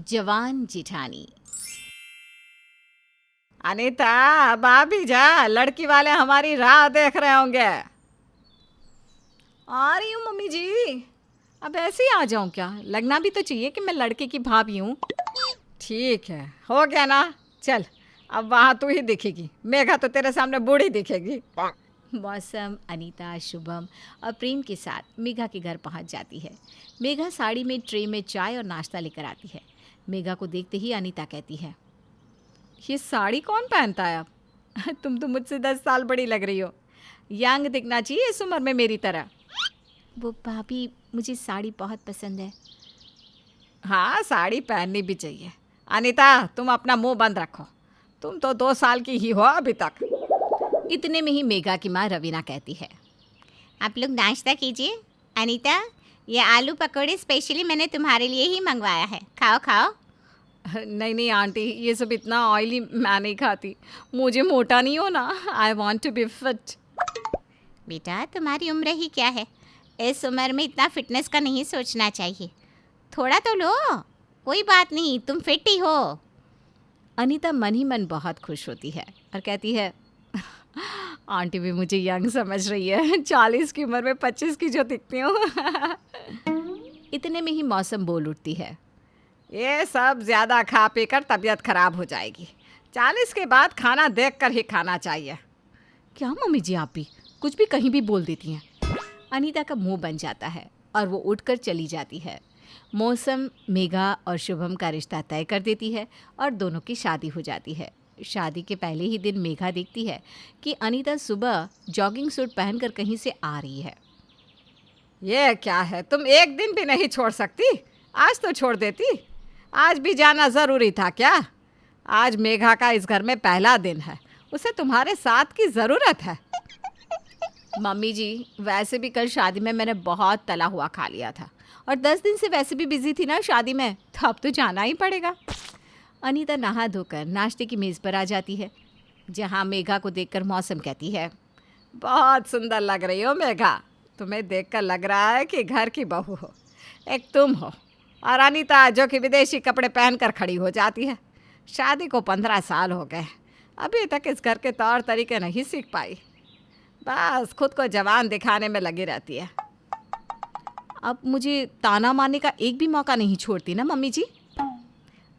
जवान जेठानी। अनीता, अब आ भी जा, लड़की वाले हमारी राह देख रहे होंगे। आ रही हूँ मम्मी जी। अब ऐसे ही आ जाऊँ क्या? लगना भी तो चाहिए कि मैं लड़के की भाभी हूँ। ठीक है, हो गया ना। चल, अब वहाँ तू ही दिखेगी, मेघा तो तेरे सामने बूढ़ी दिखेगी। मौसम, अनीता, शुभम और प्रेम के साथ मेघा के घर पहुंच जाती है। मेघा साड़ी में ट्रे में चाय और नाश्ता लेकर आती है। मेघा को देखते ही अनीता कहती है, ये साड़ी कौन पहनता है अब? तुम तो मुझसे 10 साल बड़ी लग रही हो। यंग दिखना चाहिए इस उम्र में मेरी तरह। वो भाभी, मुझे साड़ी बहुत पसंद है। हाँ, साड़ी पहननी भी चाहिए। अनीता, तुम अपना मुंह बंद रखो, तुम तो 2 साल की ही हो अभी तक। इतने में ही मेघा की माँ रवीना कहती है, आप लोग नाश्ता कीजिए। अनीता, ये आलू पकौड़े स्पेशली मैंने तुम्हारे लिए ही मंगवाया है, खाओ खाओ। नहीं नहीं आंटी, ये सब इतना ऑयली मैं नहीं खाती। मुझे मोटा नहीं हो ना, I want to be fit. बेटा, तुम्हारी उम्र ही क्या है, इस उम्र में इतना फिटनेस का नहीं सोचना चाहिए। थोड़ा तो लो, कोई बात नहीं, तुम फिट ही हो। अनीता मन ही मन बहुत खुश होती है और कहती है, आंटी भी मुझे यंग समझ रही है, 40 की उम्र में 25 की जो दिखती हूँ। इतने में ही मौसम बोल उठती है, ये सब ज़्यादा खा पी कर तबीयत खराब हो जाएगी। 40 के बाद खाना देख कर ही खाना चाहिए। क्या मम्मी जी, आप भी कुछ भी कहीं भी बोल देती हैं। अनीता का मुंह बन जाता है और वो उठकर चली जाती है। मौसम मेघा और शुभम का रिश्ता तय कर देती है और दोनों की शादी हो जाती है। शादी के पहले ही दिन मेघा देखती है कि अनीता सुबह जॉगिंग सूट पहनकर कहीं से आ रही है। ये क्या है, तुम एक दिन भी नहीं छोड़ सकती? आज तो छोड़ देती। आज भी जाना ज़रूरी था क्या? आज मेघा का इस घर में पहला दिन है, उसे तुम्हारे साथ की ज़रूरत है। मम्मी जी, वैसे भी कल शादी में मैंने बहुत तला हुआ खा लिया था और 10 दिन से वैसे भी बिजी थी ना शादी में, तो अब तो जाना ही पड़ेगा। अनीता नहा धोकर नाश्ते की मेज़ पर आ जाती है, जहाँ मेघा को देखकर मौसम कहती है, बहुत सुंदर लग रही हो मेघा, तुम्हें देखकर लग रहा है कि घर की बहू हो। एक तुम हो और अनीता, जो कि विदेशी कपड़े पहनकर खड़ी हो जाती है। शादी को 15 साल हो गए, अभी तक इस घर के तौर तरीके नहीं सीख पाई, बस खुद को जवान दिखाने में लगी रहती है। अब मुझे ताना मारने का एक भी मौका नहीं छोड़ती ना मम्मी जी।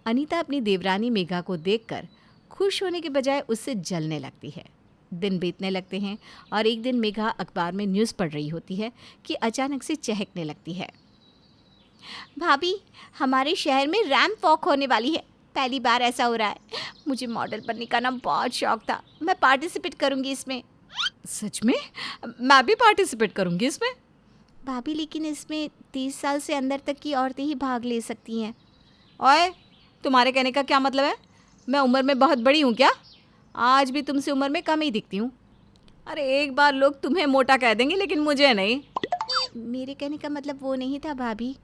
अनीता अपनी देवरानी मेघा को देखकर खुश होने के बजाय उससे जलने लगती है। दिन बीतने लगते हैं और एक दिन मेघा अखबार में न्यूज़ पढ़ रही होती है कि अचानक से चहकने लगती है, भाभी, हमारे शहर में रैंप वॉक होने वाली है। पहली बार ऐसा हो रहा है। मुझे मॉडल बनने का ना बहुत शौक था, मैं पार्टिसिपेट करूंगी इसमें। सच में? मैं भी पार्टिसिपेट करूंगी इसमें। भाभी, लेकिन इसमें 30 साल से अंदर तक की औरतें ही भाग ले सकती हैं। ओए, तुम्हारे कहने का क्या मतलब है? मैं उम्र में बहुत बड़ी हूँ क्या? आज भी तुमसे उम्र में कम ही दिखती हूँ। अरे एक बार लोग तुम्हें मोटा कह देंगे, लेकिन मुझे नहीं। मेरे कहने का मतलब वो नहीं था भाभी।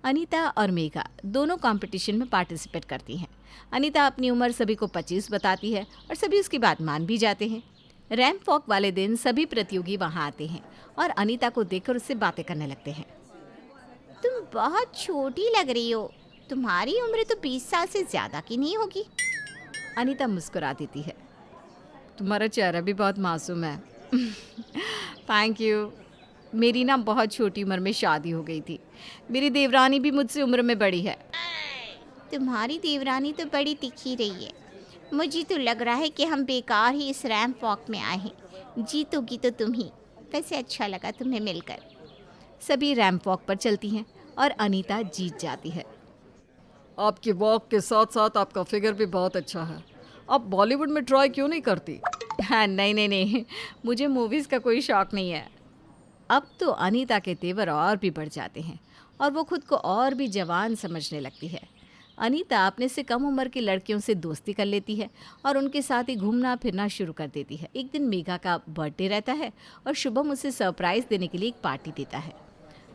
अनीता और मेघा दोनों कंपटीशन में पार्टिसिपेट करती हैं। अनीता अपनी उम्र सभी को 25 बताती है और सभी उसकी बात मान भी जाते हैं। रैंप वॉक वाले दिन सभी प्रतियोगी वहाँ आते हैं और अनीता को देखकर उससे बातें करने लगते हैं। तुम बहुत छोटी लग रही हो, तुम्हारी उम्र तो 20 साल से ज़्यादा की नहीं होगी। अनीता मुस्कुरा देती है, तुम्हारा चेहरा भी बहुत मासूम है। Thank you. मेरी ना बहुत छोटी उम्र में शादी हो गई थी। मेरी देवरानी भी मुझसे उम्र में बड़ी है। तुम्हारी देवरानी तो बड़ी तिखी रही है। मुझे तो लग रहा है कि हम बेकार ही इस रैंप वॉक में आए हैं। जीतोगी तो तुम ही। वैसे अच्छा लगा तुम्हें मिलकर। सभी रैंप वॉक पर चलती हैं और अनीता जीत जाती है। आपकी वॉक के साथ साथ आपका फिगर भी बहुत अच्छा है। आप बॉलीवुड में ट्राई क्यों नहीं करती? हाँ, नहीं, मुझे मूवीज़ का कोई शौक़ नहीं है। अब तो अनीता के तेवर और भी बढ़ जाते हैं और वो खुद को और भी जवान समझने लगती है। अनीता अपने से कम उम्र की लड़कियों से दोस्ती कर लेती है और उनके साथ ही घूमना फिरना शुरू कर देती है। एक दिन मेघा का बर्थडे रहता है और शुभम उसे सरप्राइज़ देने के लिए एक पार्टी देता है।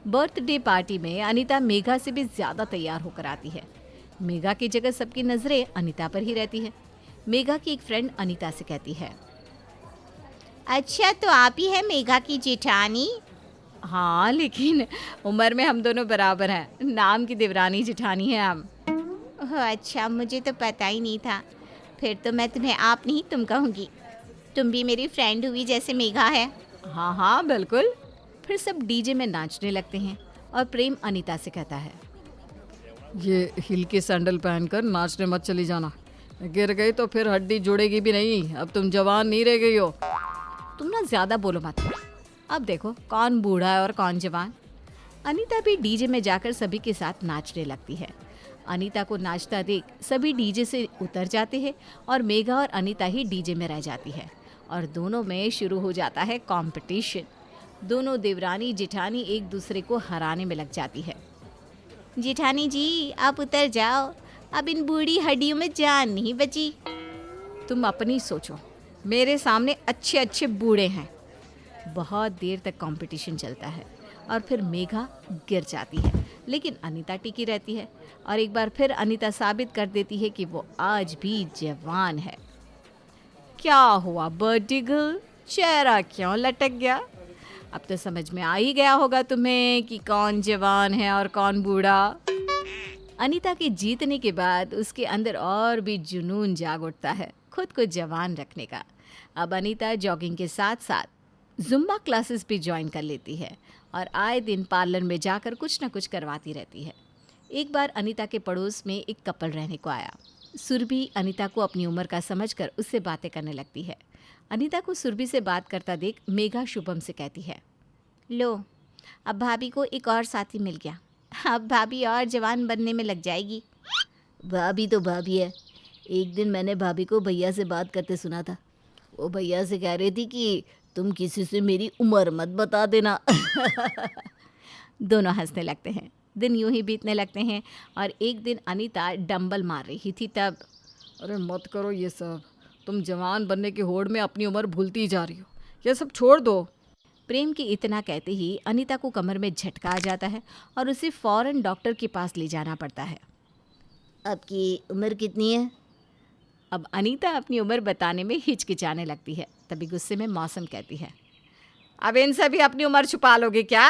बर्थडे पार्टी में अनीता मेघा से भी ज़्यादा तैयार होकर आती है। मेघा की जगह सबकी नज़रें अनीता पर ही रहती है। मेघा की एक फ्रेंड अनीता से कहती है, अच्छा, तो आप ही है मेघा की जेठानी? हाँ, लेकिन उम्र में हम दोनों बराबर हैं। नाम की देवरानी जेठानी है हम। ओह अच्छा, मुझे तो पता ही नहीं था। फिर तो मैं तुम्हें आप नहीं तुम कहूँगी। तुम भी मेरी फ्रेंड हुई जैसे मेघा है। हाँ हाँ बिल्कुल। फिर सब डीजे में नाचने लगते हैं और प्रेम अनीता से कहता है, ये हिल की सैंडल पहनकर नाचने मत चली जाना, गिर गई तो फिर हड्डी जुड़ेगी भी नहीं। अब तुम जवान नहीं रह गई हो। तुम ना ज़्यादा बोलो मत। अब देखो कौन बूढ़ा है और कौन जवान। अनीता भी डीजे में जाकर सभी के साथ नाचने लगती है। अनीता को नाचता देख सभी डीजे से उतर जाते हैं और मेघा और अनीता ही डीजे में रह जाती है और दोनों में शुरू हो जाता है कंपटीशन। दोनों देवरानी जेठानी एक दूसरे को हराने में लग जाती है। जेठानी जी आप उतर जाओ, अब इन बूढ़ी हड्डियों में जान नहीं बची। तुम अपनी सोचो, मेरे सामने अच्छे अच्छे बूढ़े हैं। बहुत देर तक कंपटीशन चलता है और फिर मेघा गिर जाती है, लेकिन अनीता टिकी रहती है और एक बार फिर अनीता साबित कर देती है कि वो आज भी जवान है। क्या हुआ बर्थडे गर्ल, चेहरा क्यों लटक गया? अब तो समझ में आ ही गया होगा तुम्हें कि कौन जवान है और कौन बूढ़ा। अनीता के जीतने के बाद उसके अंदर और भी जुनून जाग उठता है खुद को जवान रखने का। अब अनीता जॉगिंग के साथ साथ जुम्बा क्लासेस भी ज्वाइन कर लेती है और आए दिन पार्लर में जाकर कुछ न कुछ करवाती रहती है। एक बार अनीता के पड़ोस में एक कपल रहने को आया। सुरभि अनीता को अपनी उम्र का समझकर उससे बातें करने लगती है। अनीता को सुरभि से बात करता देख मेघा शुभम से कहती है, लो, अब भाभी को एक और साथी मिल गया। अब भाभी और जवान बनने में लग जाएगी। भाभी तो भाभी है। एक दिन मैंने भाभी को भैया से बात करते सुना था। वो भैया से कह रही थी कि तुम किसी से मेरी उम्र मत बता देना। दोनों हंसने लगते हैं। दिन यूं ही बीतने लगते हैं और एक दिन अनीता डंबल मार रही थी तब, अरे मत करो ये सब, तुम जवान बनने की होड़ में अपनी उम्र भूलती जा रही हो। ये सब छोड़ दो। प्रेम के इतना कहते ही अनीता को कमर में झटका आ जाता है और उसे फौरन डॉक्टर के पास ले जाना पड़ता है। आपकी उम्र कितनी है? अब अनीता अपनी उम्र बताने में हिचकिचाने लगती है। तभी गुस्से में मौसम कहती है, अब इनसे भी अपनी उम्र छुपा लोगे क्या?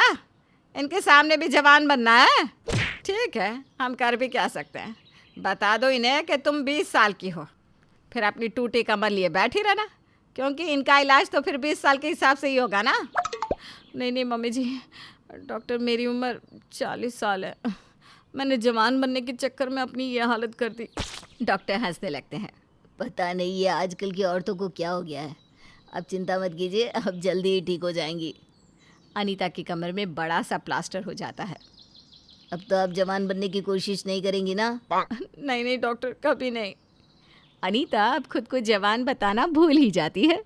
इनके सामने भी जवान बनना है? ठीक है, हम कर भी क्या सकते हैं। बता दो इन्हें कि तुम 20 साल की हो, फिर अपनी टूटी कमर लिए बैठी रहना, क्योंकि इनका इलाज तो फिर 20 साल के हिसाब से ही होगा ना। नहीं नहीं मम्मी जी, डॉक्टर मेरी उम्र 40 साल है। मैंने जवान बनने के चक्कर में अपनी ये हालत कर दी। डॉक्टर हंसने लगते हैं। पता नहीं ये आजकल की औरतों को क्या हो गया है। अब चिंता मत कीजिए, अब जल्दी ही ठीक हो जाएंगी। अनीता की कमर में बड़ा सा प्लास्टर हो जाता है। अब तो आप जवान बनने की कोशिश नहीं करेंगी ना? नहीं नहीं डॉक्टर, कभी नहीं। अनीता अब खुद को जवान बताना भूल ही जाती है।